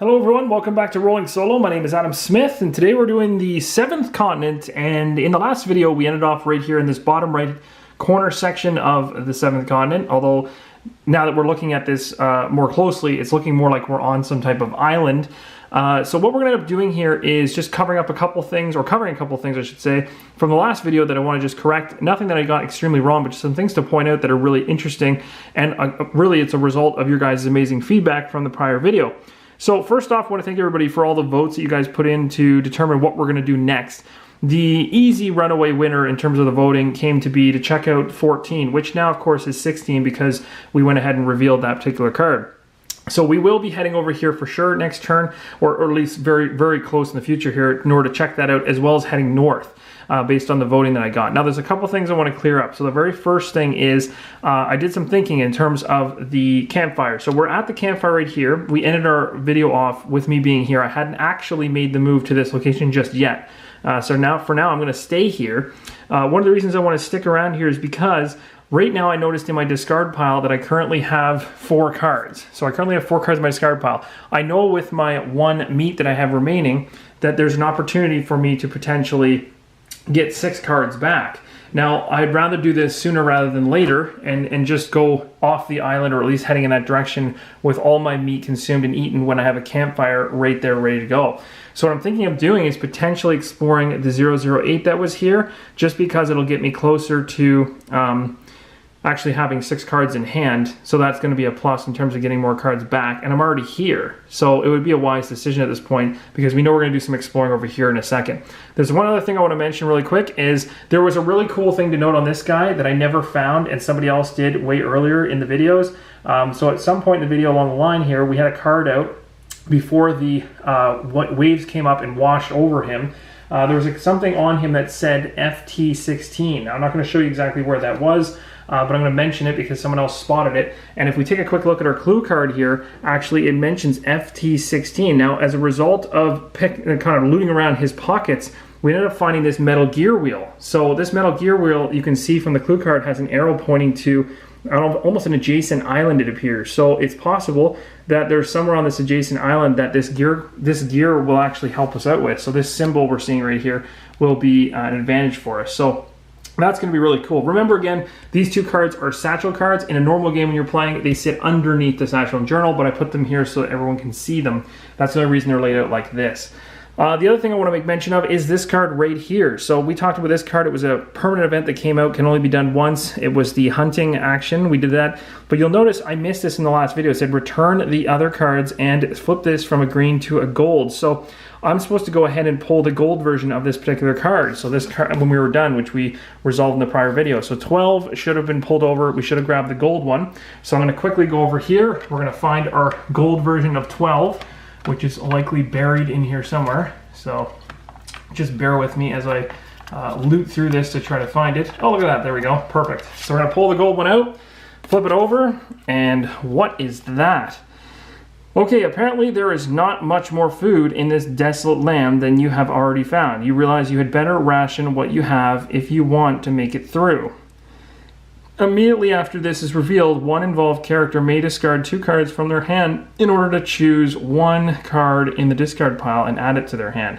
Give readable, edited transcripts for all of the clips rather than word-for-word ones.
Hello everyone, welcome back to Rolling Solo. My name is Adam Smith, and today we're doing the 7th continent, and in the last video we ended off right here in this bottom right corner section of the 7th continent, although now that we're looking at this more closely, it's looking more like we're on some type of island. So what we're going to end up doing here is just covering a couple things I should say, from the last video that I want to just correct. Nothing that I got extremely wrong, but just some things to point out that are really interesting, and really it's a result of your guys' amazing feedback from the prior video. So first off, I want to thank everybody for all the votes that you guys put in to determine what we're going to do next. The easy runaway winner in terms of the voting came to be to check out 14, which now of course is 16 because we went ahead and revealed that particular card. So we will be heading over here for sure next turn, or at least very, very close in the future here in order to check that out, as well as heading north. Based on the voting that I got. Now there's a couple things I want to clear up. So the very first thing is I did some thinking in terms of the campfire. So we're at the campfire right here. We ended our video off with me being here. I hadn't actually made the move to this location just yet. So now for now I'm going to stay here. One of the reasons I want to stick around here is because right now I noticed in my discard pile that I currently have 4 cards. So I currently have 4 cards in my discard pile. I know with my 1 meat that I have remaining that there's an opportunity for me to potentially get 6 cards back. Now, I'd rather do this sooner rather than later and just go off the island, or at least heading in that direction with all my meat consumed and eaten when I have a campfire right there ready to go. So what I'm thinking of doing is potentially exploring the 008 that was here, just because it'll get me closer to actually having 6 cards in hand. So that's going to be a plus in terms of getting more cards back, and I'm already here. So it would be a wise decision at this point, because we know we're going to do some exploring over here in a second. There's one other thing I want to mention really quick, is there was a really cool thing to note on this guy that I never found and somebody else did way earlier in the videos. So at some point in the video along the line here, we had a card out before the waves came up and washed over him. There was something on him that said FT16. Now, I'm not going to show you exactly where that was, but I'm going to mention it because someone else spotted it. And if we take a quick look at our clue card here, actually it mentions FT16. Now, as a result of kind of looting around his pockets, we ended up finding this Metal Gear wheel. So this Metal Gear wheel, you can see from the clue card, has an arrow pointing to almost an adjacent island, it appears. So it's possible that there's somewhere on this adjacent island that this gear will actually help us out with. So this symbol we're seeing right here will be an advantage for us. So that's going to be really cool. Remember again, these 2 cards are satchel cards. In a normal game when you're playing, they sit underneath the satchel and journal, but I put them here so that everyone can see them. That's the only reason they're laid out like this. The other thing I want to make mention of is this card right here. So we talked about this card. It was a permanent event that came out, can only be done once. It was the hunting action. We did that. But you'll notice I missed this in the last video. It said return the other cards and flip this from a green to a gold. So I'm supposed to go ahead and pull the gold version of this particular card. So this card, when we were done, which we resolved in the prior video. So 12 should have been pulled over. We should have grabbed the gold one. So I'm going to quickly go over here. We're going to find our gold version of 12. Which is likely buried in here somewhere. So just bear with me as I loot through this to try to find it. Oh, look at that, there we go, perfect. So we're gonna pull the gold one out, flip it over, and what is that? Okay, apparently there is not much more food in this desolate land than you have already found. You realize you had better ration what you have if you want to make it through. Immediately after this is revealed, one involved character may discard 2 cards from their hand in order to choose 1 card in the discard pile and add it to their hand.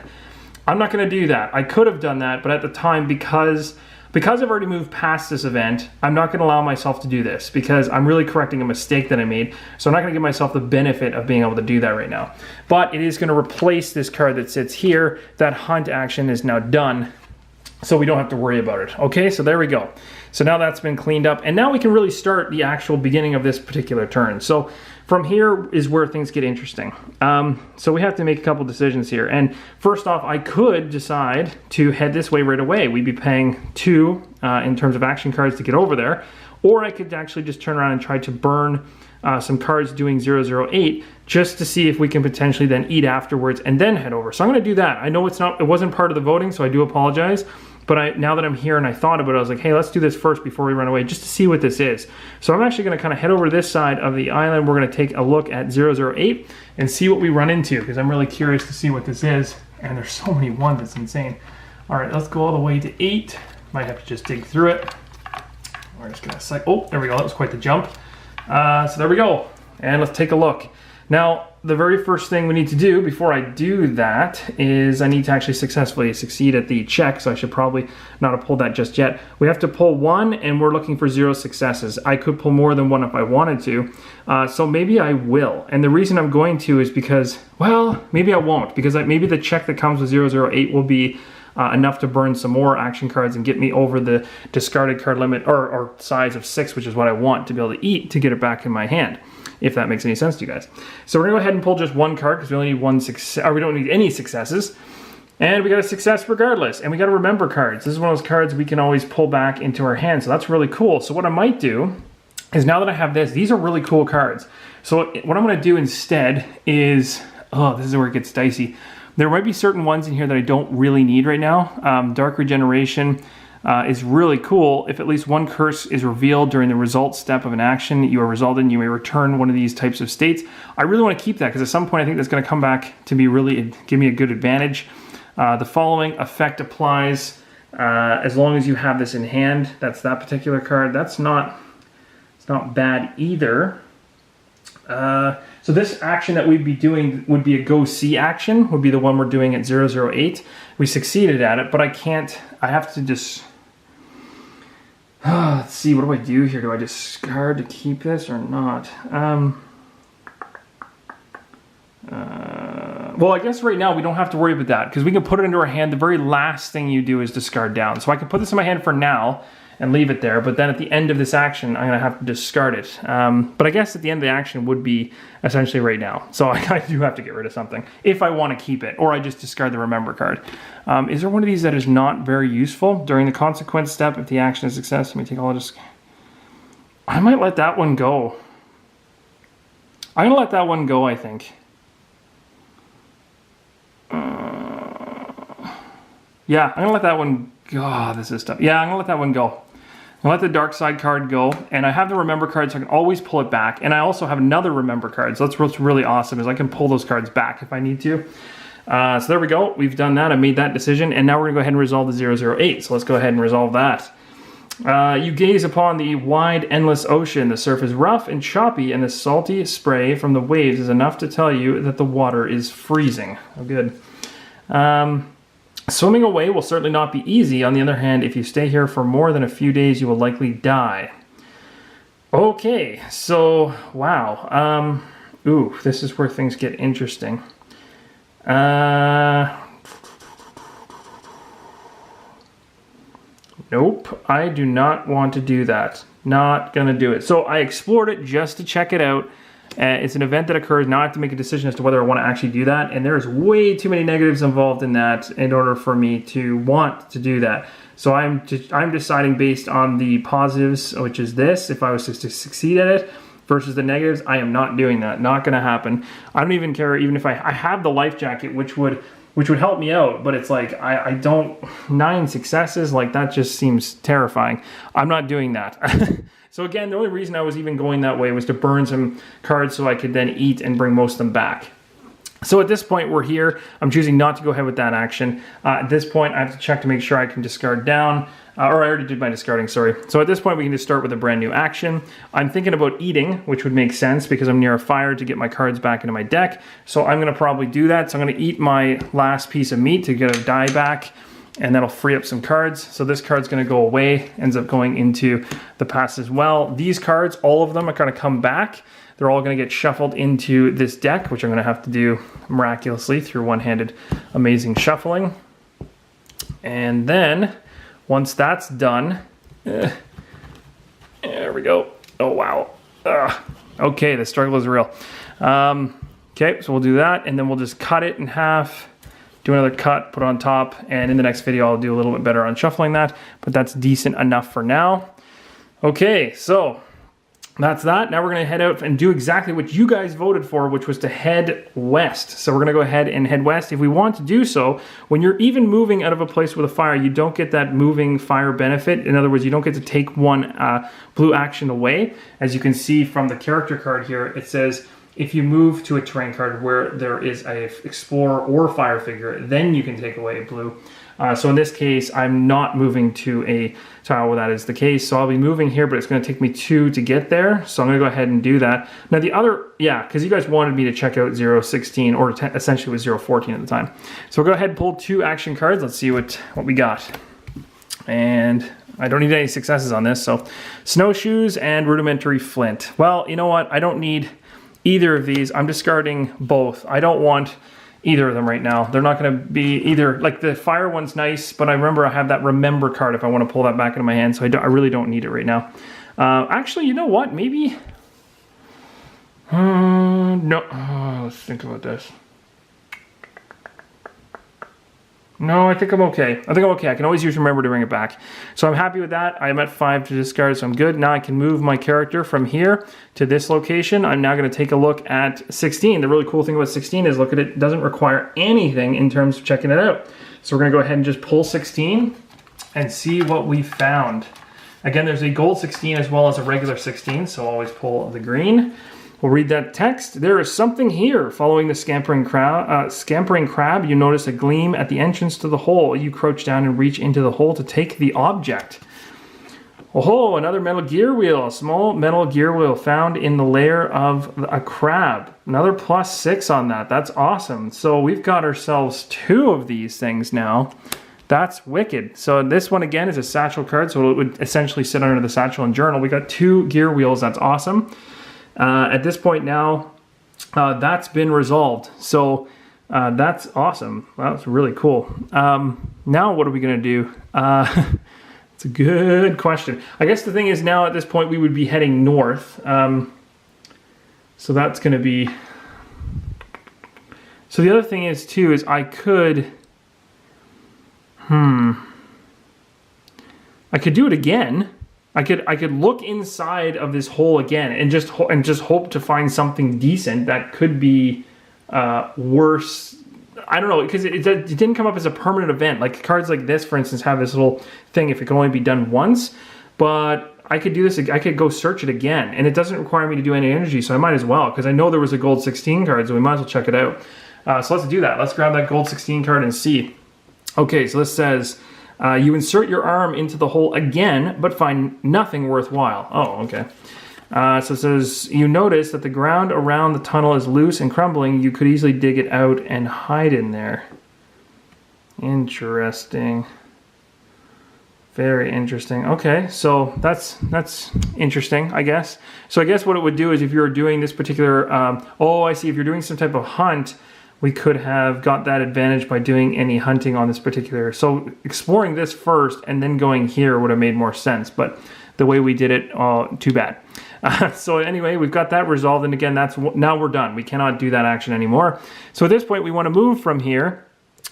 I'm not going to do that. I could have done that, but at the time, because I've already moved past this event, I'm not going to allow myself to do this because I'm really correcting a mistake that I made. So I'm not going to give myself the benefit of being able to do that right now. But it is going to replace this card that sits here. That hunt action is now done, so we don't have to worry about it. Okay, so there we go. So now that's been cleaned up, and now we can really start the actual beginning of this particular turn. So from here is where things get interesting. So we have to make a couple decisions here. And first off, I could decide to head this way right away. We'd be paying 2 in terms of action cards to get over there. Or I could actually just turn around and try to burn some cards doing 008 just to see if we can potentially then eat afterwards and then head over. So I'm going to do that. I know it wasn't part of the voting, so I do apologize. But now that I'm here and I thought about it, I was like, hey, let's do this first before we run away, just to see what this is. So I'm actually going to kind of head over to this side of the island. We're going to take a look at 008 and see what we run into, because I'm really curious to see what this is. And there's so many ones, it's insane. All right, let's go all the way to 8. Might have to just dig through it. We're just going to oh, there we go. That was quite the jump. So there we go. And let's take a look. Now, the very first thing we need to do before I do that is I need to actually successfully succeed at the check, so I should probably not have pulled that just yet. We have to pull 1, and we're looking for 0 successes. I could pull more than 1 if I wanted to, so maybe I will. And the reason I'm going to is because, well, maybe I won't, because maybe the check that comes with 008 will be enough to burn some more action cards and get me over the discarded card limit, or size of 6, which is what I want to be able to eat to get it back in my hand, if that makes any sense to you guys. So we're gonna go ahead and pull just 1 card because we only need 1 success, or we don't need any successes. And we got a success regardless. And we got to remember cards. This is one of those cards we can always pull back into our hand. So that's really cool. So what I might do is, now that I have this, these are really cool cards. So what I'm gonna do instead is, oh, this is where it gets dicey. There might be certain ones in here that I don't really need right now. Dark Regeneration is really cool. If at least 1 curse is revealed during the result step of an action you are resolved in, you may return one of these types of states. I really want to keep that because at some point I think that's going to come back to be really, give me a good advantage. The following effect applies as long as you have this in hand. That's that particular card. That's not, it's not bad either. So this action that we'd be doing would be a go see action, would be the one we're doing at 008. We succeeded at it, but I can't, I have to just, let's see, what do I do here? Do I discard to keep this or not? Well, I guess right now we don't have to worry about that because we can put it into our hand. The very last thing you do is discard down. So I can put this in my hand for now and leave it there, but then at the end of this action, I'm gonna have to discard it. But I guess at the end of the action would be essentially right now. So I do have to get rid of something if I wanna keep it, or I just discard the remember card. Is there one of these that is not very useful? During the consequence step, if the action is a success, let me take all of this. I might let that one go. I'm gonna let that one go, I think. Yeah, I'm gonna let that one go. Oh, this is tough. Yeah, I'm gonna let that one go. I'll let the dark side card go, and I have the remember card, so I can always pull it back. And I also have another remember card, so that's what's really awesome, is I can pull those cards back if I need to. So there we go. We've done that. I made that decision, and now we're gonna go ahead and resolve the 008. So let's go ahead and resolve that. You gaze upon the wide, endless ocean. The surf is rough and choppy, and the salty spray from the waves is enough to tell you that the water is freezing. Oh, good. Swimming away will certainly not be easy. On the other hand, if you stay here for more than a few days, you will likely die. Okay, so, wow. Ooh, this is where things get interesting. Nope, I do not want to do that. Not gonna do it. So I explored it just to check it out. It's an event that occurs. Now I have to make a decision as to whether I want to actually do that, and there's way too many negatives involved in that in order for me to want to do that. So I'm deciding based on the positives, which is this, if I was to succeed at it, versus the negatives. I am not doing that. Not going to happen. I don't even care, even if I have the life jacket, which would help me out, but it's like, I don't, 9 successes, like that just seems terrifying. I'm not doing that. So again, the only reason I was even going that way was to burn some cards so I could then eat and bring most of them back. So at this point, we're here. I'm choosing not to go ahead with that action. At this point, I have to check to make sure I can discard down, or I already did my discarding, sorry. So at this point, we can just start with a brand new action. I'm thinking about eating, which would make sense because I'm near a fire to get my cards back into my deck. So I'm gonna probably do that. So I'm gonna eat my last piece of meat to get a die back, and that'll free up some cards. So this card's gonna go away, ends up going into the past as well. These cards, all of them are gonna come back. They're all gonna get shuffled into this deck, which I'm gonna have to do miraculously through one-handed amazing shuffling. And then, once that's done, there we go. Oh, wow. Okay, the struggle is real. Okay, so we'll do that, and then we'll just cut it in half, do another cut, put it on top, and in the next video I'll do a little bit better on shuffling that, but that's decent enough for now. Okay, so that's that. Now we're gonna head out and do exactly what you guys voted for, which was to head west. So we're gonna go ahead and head west. If we want to do so, when you're even moving out of a place with a fire, you don't get that moving fire benefit. In other words, you don't get to take one blue action away. As you can see from the character card here, it says, if you move to a terrain card where there is a explorer or fire figure, then you can take away a blue. So in this case, I'm not moving to a tile where that is the case. So I'll be moving here, but it's going to take me 2 to get there. So I'm going to go ahead and do that. Now the other, yeah, because you guys wanted me to check out 016, or essentially it was 014 at the time. So we'll go ahead and pull 2 action cards. Let's see what we got. And I don't need any successes on this. So snowshoes and rudimentary flint. Well, you know what? I don't need either of these. I'm discarding both. I don't want either of them right now. They're not going to be either, like the fire one's nice, but I remember I have that remember card if I want to pull that back into my hand, so I really don't need it right now. Actually, you know what? Maybe, no, let's think about this. No, I think I'm okay. I think I'm okay. I can always use remember to bring it back. So I'm happy with that. I'm at 5 to discard, so I'm good. Now I can move my character from here to this location. I'm now going to take a look at 16. The really cool thing about 16 is, look at it, it doesn't require anything in terms of checking it out. So we're going to go ahead and just pull 16 and see what we found. Again, there's a gold 16 as well as a regular 16, so always pull the green. We'll read that text. There is something here. Following the scampering crab, you notice a gleam at the entrance to the hole. You crouch down and reach into the hole to take the object. Oh, another metal gear wheel. A small metal gear wheel found in the lair of a crab. Another +6 on that. That's awesome. So we've got ourselves 2 of these things now. That's wicked. So this one again is a satchel card, so it would essentially sit under the satchel and journal. We got 2 gear wheels. That's awesome. At this point now, that's been resolved. So that's awesome. Wow, that's really cool. Now what are we going to do? It's a good question. I guess the thing is, now at this point we would be heading north. So that's going to be... So the other thing is too, is I could... I could do it again. I could look inside of this hole again and just hope to find something decent that could be worse. I don't know, because it didn't come up as a permanent event. Like cards like this, for instance, have this little thing if it can only be done once. But I could do this. I could go search it again, and it doesn't require me to do any energy, so I might as well, because I know there was a gold 16 card, so we might as well check it out. So let's do that. Let's grab that gold 16 card and see. Okay, so this says. You insert your arm into the hole again, but find nothing worthwhile. Oh, okay. So it says, you notice that the ground around the tunnel is loose and crumbling. You could easily dig it out and hide in there. Interesting. Very interesting. Okay, so that's interesting, I guess. So I guess what it would do is, if you're doing this particular... oh, I see. If you're doing some type of hunt... we could have got that advantage by doing any hunting on this particular... So exploring this first and then going here would have made more sense, but the way we did it, too bad. So anyway, we've got that resolved, and again, now we're done. We cannot do that action anymore. So at this point, we want to move from here,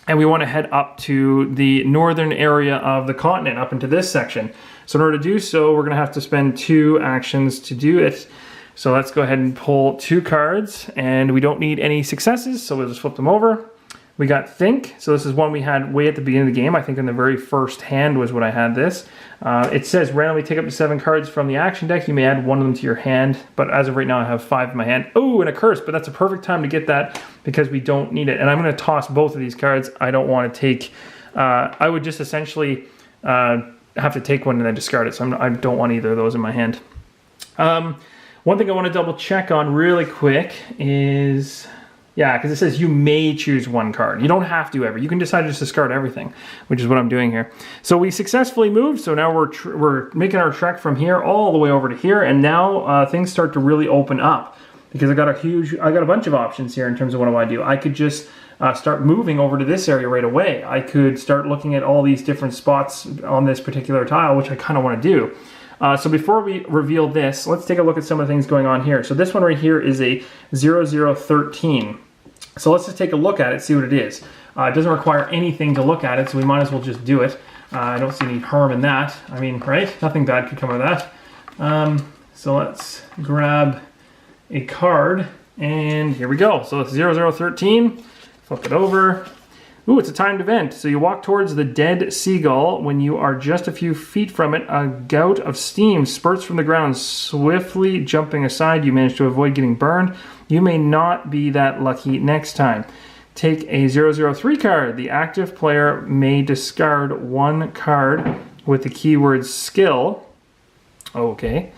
and we want to head up to the northern area of the continent, up into this section. So in order to do so, we're going to have to spend 2 actions to do it. So let's go ahead and pull 2 cards, and we don't need any successes, so we'll just flip them over. We got Think, so this is one we had way at the beginning of the game. I think in the very first hand was when I had this. It says randomly take up to 7 cards from the action deck. You may add 1 of them to your hand, but as of right now I have 5 in my hand. Oh, and a curse, but that's a perfect time to get that because we don't need it. And I'm going to toss both of these cards. I don't want to take... I would just essentially have to take one and then discard it, so I don't want either of those in my hand. One thing I want to double check on really quick is, yeah, because it says you may choose 1 card. You don't have to ever. You can decide to just discard everything, which is what I'm doing here. So we successfully moved. So now we're making our trek from here all the way over to here, and now things start to really open up because I got a bunch of options here in terms of what I want to do. I could just start moving over to this area right away. I could start looking at all these different spots on this particular tile, which I kind of want to do. So before we reveal this, let's take a look at some of the things going on here. So this one right here is a 0013. So let's just take a look at it, see what it is. It doesn't require anything to look at it, so we might as well just do it. I don't see any harm in that. I mean, right? Nothing bad could come of that. So let's grab a card, and here we go. So it's 0013. Flip it over. Ooh, it's a timed event. So you walk towards the dead seagull. When you are just a few feet from it, a gout of steam spurts from the ground, swiftly jumping aside. You manage to avoid getting burned. You may not be that lucky next time. Take a 003 card. The active player may discard one card with the keyword skill. Okay.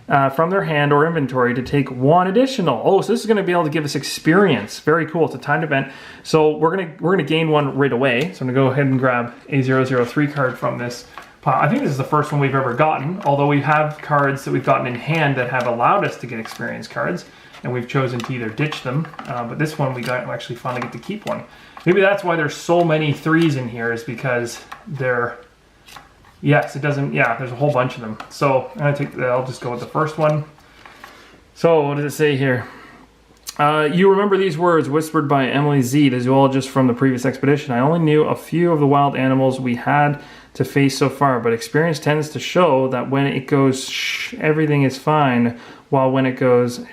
From their hand or inventory to take one additional. Oh, so this is going to be able to give us experience. Very cool. It's a timed event. So we're gonna gain one right away. So I'm gonna go ahead and grab a 003 card from this pile. I think this is the first one we've ever gotten, although we have cards that we've gotten in hand that have allowed us to get experience cards, and we've chosen to either ditch them. But this one we actually finally get to keep one. Maybe that's why there's so many 3s in here, is because they're... Yes, it doesn't, yeah, there's a whole bunch of them. So I'll just go with the first one. So what does it say here? You remember these words whispered by Emily Z, the zoologist from the previous expedition. I only knew a few of the wild animals we had to face so far, but experience tends to show that when it goes shh, everything is fine, while when it goes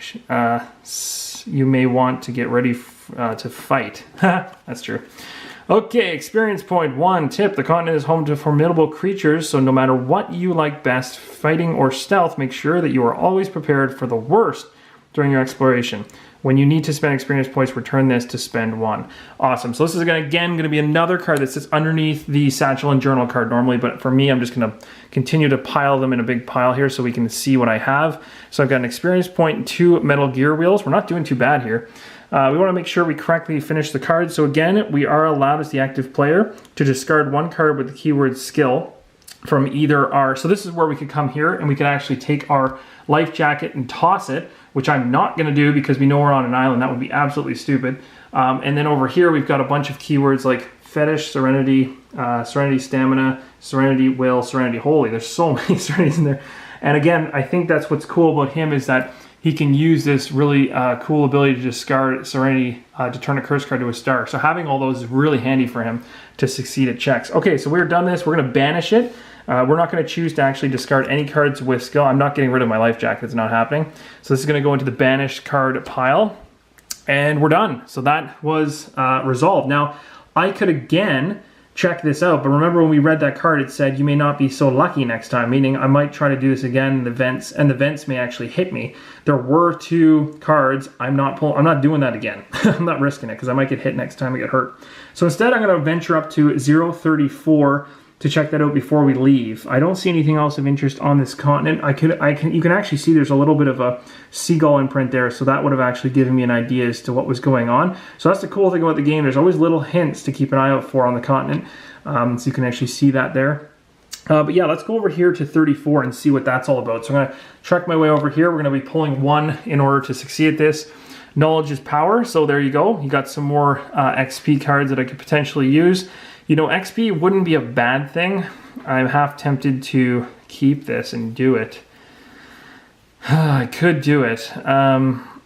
you may want to get ready to fight. That's true. Okay, experience point 1. Tip: the continent is home to formidable creatures, so no matter what you like best, fighting or stealth, make sure that you are always prepared for the worst during your exploration. When you need to spend experience points, return this to spend 1. Awesome. So this is going to be another card that sits underneath the satchel and journal card normally, but for me, I'm just going to continue to pile them in a big pile here so we can see what I have. So I've got an experience point and 2 Metal Gear wheels. We're not doing too bad here. We want to make sure we correctly finish the card. So again, we are allowed as the active player to discard one card with the keyword skill from either our... So this is where we could come here and we could actually take our life jacket and toss it, which I'm not going to do because we know we're on an island. That would be absolutely stupid. And then over here, we've got a bunch of keywords like Fetish, Serenity, Serenity Stamina, Serenity Will, Serenity Holy. There's so many serenities in there. And again, I think that's what's cool about him, is that he can use this really cool ability to discard Serenity to turn a curse card to a star. So having all those is really handy for him to succeed at checks. Okay, so we're done this. We're going to banish it. We're not going to choose to actually discard any cards with skill. I'm not getting rid of my life jacket. It's not happening. So this is going to go into the banished card pile. And we're done. So that was resolved. Now, I could again check this out, but remember when we read that card, it said you may not be so lucky next time, meaning I might try to do this again in the vents, and the vents may actually hit me. There were 2 cards. I'm not doing that again. I'm not risking it because I might get hit next time I get hurt. So instead, I'm going to venture up to 034 to check that out before we leave. I don't see anything else of interest on this continent. You can actually see there's a little bit of a seagull imprint there, so that would have actually given me an idea as to what was going on. So that's the cool thing about the game. There's always little hints to keep an eye out for on the continent, so you can actually see that there. But yeah, let's go over here to 34 and see what that's all about. So I'm going to trek my way over here. We're going to be pulling 1 in order to succeed at this. Knowledge is power, so there you go. You got some more XP cards that I could potentially use. You know, XP wouldn't be a bad thing. I'm half tempted to keep this and do it. I could do it.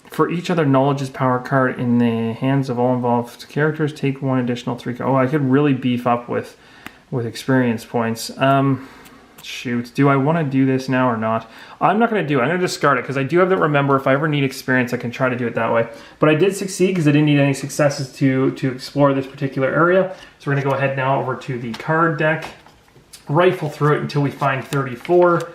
For each other knowledge is power card in the hands of all involved characters, take 1 additional 3 cards. Oh, I could really beef up with experience points. Shoot, do I want to do this now or not? I'm not going to do it. I'm going to discard it because I do have that remember. If I ever need experience, I can try to do it that way. But I did succeed because I didn't need any successes to explore this particular area. So we're going to go ahead now over to the card deck, rifle through it until we find 34.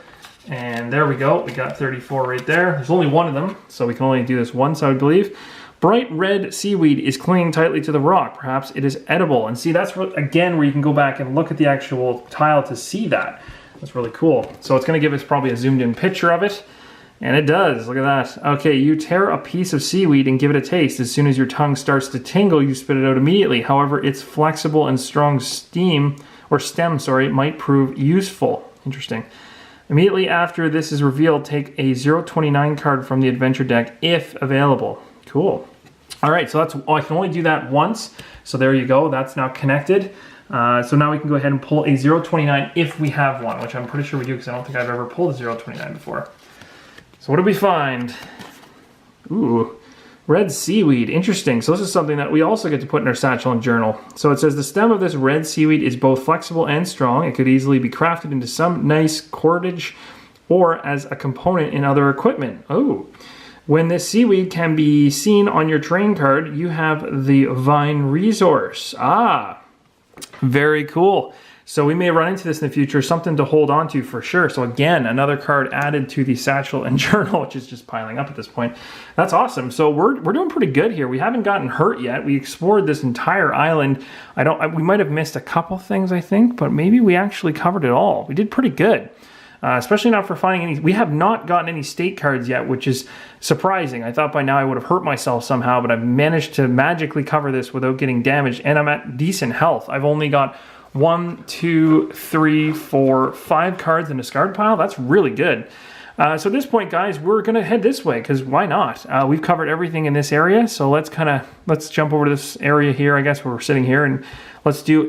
And there we go. We got 34 right there. There's only 1 of them, so we can only do this once, I would believe. Bright red seaweed is clinging tightly to the rock. Perhaps it is edible. And see, that's again where you can go back and look at the actual tile to see that. That's really cool. So it's going to give us probably a zoomed in picture of it. And it does. Look at that. Okay, you tear a piece of seaweed and give it a taste. As soon as your tongue starts to tingle, you spit it out immediately. However, its flexible and strong stem might prove useful. Interesting. Immediately after this is revealed, take a 029 card from the adventure deck if available. Cool. All right, so I can only do that once. So there you go. That's now connected. So now we can go ahead and pull a 029 if we have one, which I'm pretty sure we do because I don't think I've ever pulled a 029 before. So what did we find? Ooh, red seaweed. Interesting. So this is something that we also get to put in our satchel and journal. So it says the stem of this red seaweed is both flexible and strong. It could easily be crafted into some nice cordage or as a component in other equipment. Oh. When this seaweed can be seen on your terrain card, you have the vine resource. Ah. Very cool. So we may run into this in the future, something to hold on to for sure. So again, another card added to the satchel and journal, which is just piling up at this point. That's awesome. So we're doing pretty good here. We haven't gotten hurt yet. We explored this entire island. We might have missed a couple things, I think, but maybe we actually covered it all. We did pretty good. Especially not for finding any. We have not gotten any state cards yet, which is surprising. I thought by now I would have hurt myself somehow, but I've managed to magically cover this without getting damaged, and I'm at decent health. I've only got 1, 2, 3, 4, 5 cards in the discard pile. That's really good. So at this point, guys, we're gonna head this way because why not? We've covered everything in this area, so let's jump over to this area here, I guess, where we're sitting here, and let's do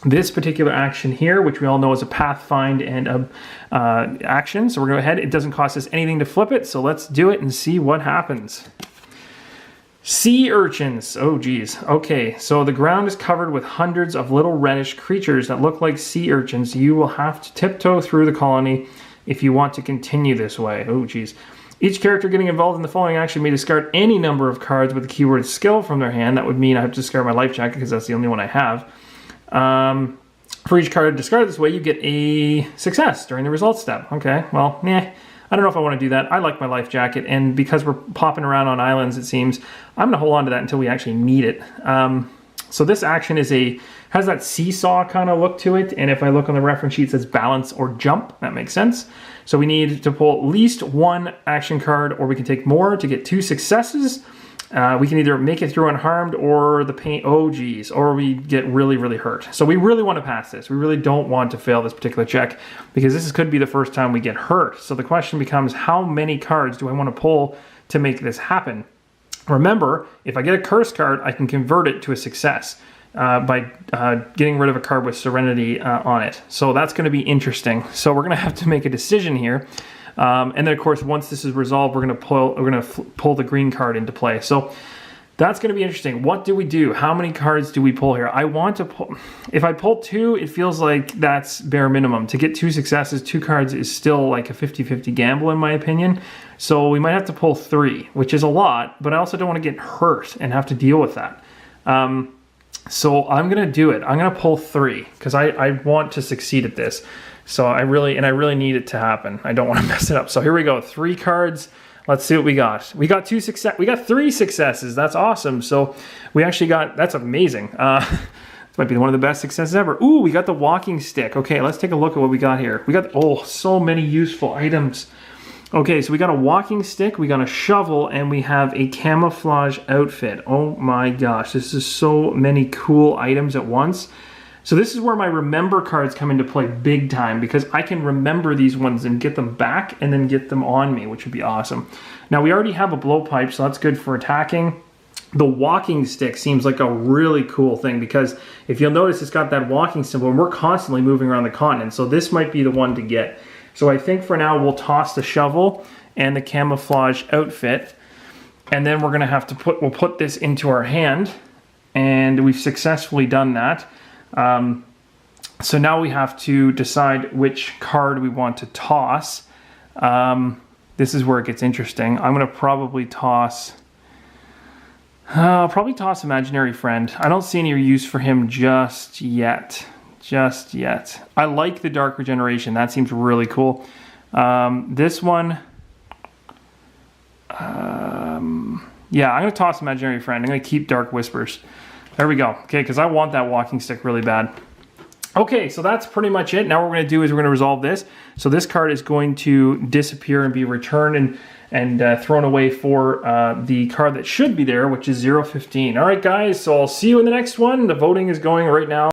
this particular action here, which we all know is a path find and a action. So we're going to go ahead. It doesn't cost us anything to flip it, so let's do it and see what happens. Sea urchins. Oh, geez. Okay, so the ground is covered with hundreds of little reddish creatures that look like sea urchins. You will have to tiptoe through the colony if you want to continue this way. Oh, geez. Each character getting involved in the following action may discard any number of cards with the keyword skill from their hand. That would mean I have to discard my life jacket because that's the only one I have. For each card discarded this way, you get a success during the results step. Okay, well, I don't know if I want to do that. I like my life jacket, and because we're popping around on islands, it seems, I'm going to hold on to that until we actually need it. So this action has that seesaw kind of look to it, and if I look on the reference sheet, it says balance or jump. That makes sense. So we need to pull at least 1 action card, or we can take more to get 2 successes. We can either make it through unharmed or the pain, oh geez, or we get really, really hurt. So we really want to pass this. We really don't want to fail this particular check because this could be the first time we get hurt. So the question becomes, how many cards do I want to pull to make this happen? Remember, if I get a curse card, I can convert it to a success by getting rid of a card with Serenity on it. So that's going to be interesting. So we're going to have to make a decision here. And then, of course, once this is resolved, we're going to pull the green card into play. So that's going to be interesting. What do we do? How many cards do we pull here? I want to pull. If I pull 2, it feels like that's bare minimum. To get 2 successes, 2 cards is still like a 50-50 gamble, in my opinion. So we might have to pull 3, which is a lot. But I also don't want to get hurt and have to deal with that. So I'm going to do it. I'm going to pull 3 because I want to succeed at this. So I really need it to happen. I don't want to mess it up. So here we go. 3 cards. Let's see what we got. We got 3 successes. That's awesome. So we actually got, that's amazing. This might be one of the best successes ever. Ooh, we got the walking stick. Okay, let's take a look at what we got here. We got, oh, so many useful items. Okay, so we got a walking stick, we got a shovel, and we have a camouflage outfit. Oh my gosh, this is so many cool items at once. So this is where my remember cards come into play big time because I can remember these ones and get them back and then get them on me, which would be awesome. Now we already have a blowpipe, so that's good for attacking. The walking stick seems like a really cool thing because if you'll notice, it's got that walking symbol and we're constantly moving around the continent. So this might be the one to get. So I think for now we'll toss the shovel and the camouflage outfit, and then we're gonna have to we'll put this into our hand, and we've successfully done that. So now we have to decide which card we want to toss. This is where it gets interesting. I'm going to probably toss... I'll probably toss Imaginary Friend. I don't see any use for him just yet. I like the Dark Regeneration. That seems really cool. This one... yeah, I'm going to toss Imaginary Friend. I'm going to keep Dark Whispers. There we go. Okay, because I want that walking stick really bad. Okay, so that's pretty much it. Now what we're going to do is we're going to resolve this. So this card is going to disappear and be returned and thrown away for the card that should be there, which is 015. All right, guys, so I'll see you in the next one. The voting is going right now.